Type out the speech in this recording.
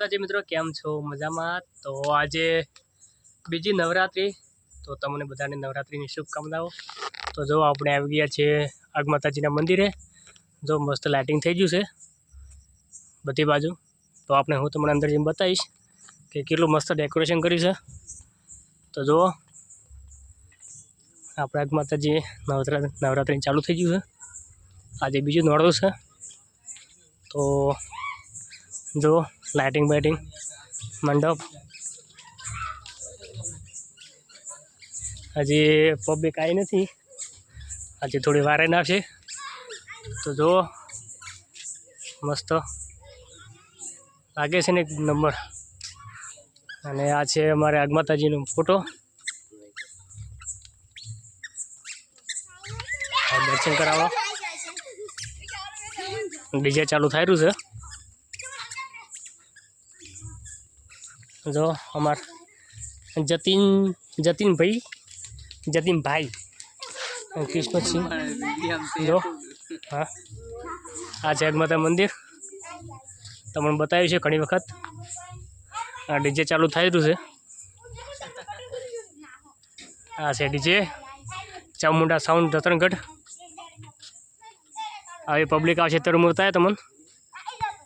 માતાજી મિત્રો, કેમ છો? મજામાં? તો આજે બીજી નવરાત્રી, તો તમને બધાને નવરાત્રીની શુભકામનાઓ। તો જો આપણે આવી ગયા છીએ આગ માતાજીના મંદિરે। જો મસ્ત લાઇટિંગ થઈ ગયું છે બધી બાજુ। તો આપણે હું તમને અંદર જઈને બતાવીશ કે કેટલું મસ્ત ડેકોરેશન કર્યું છે। તો જો આપણે આગ માતાજી નવરાત્રી ચાલુ થઈ ગયું છે। આજે બીજું નોરતું છે। તો जो लाइटिंग बाइटिंग मंडप हजी पब्लिक आई नहीं, हजी थोड़ी वारे ना है। तो जो मस्त लगे से एक नंबर। अने आ छे अमारे आग माताजी नो फोटो। दर्शन करावा डीजे चालू थाय रह्यु छे। जो अमार जतीन भाई कृष्ण सिंह जो हाँ आज आगमाता मंदिर तमने बताव्युं छे घणी वखत। आ डीजे चालू थाय रह्युं छे। आ छे डीजे चामुंडा साउंड दतरगढ़। આવી પબ્લિક આવશે ત્યારે મળતા તમન।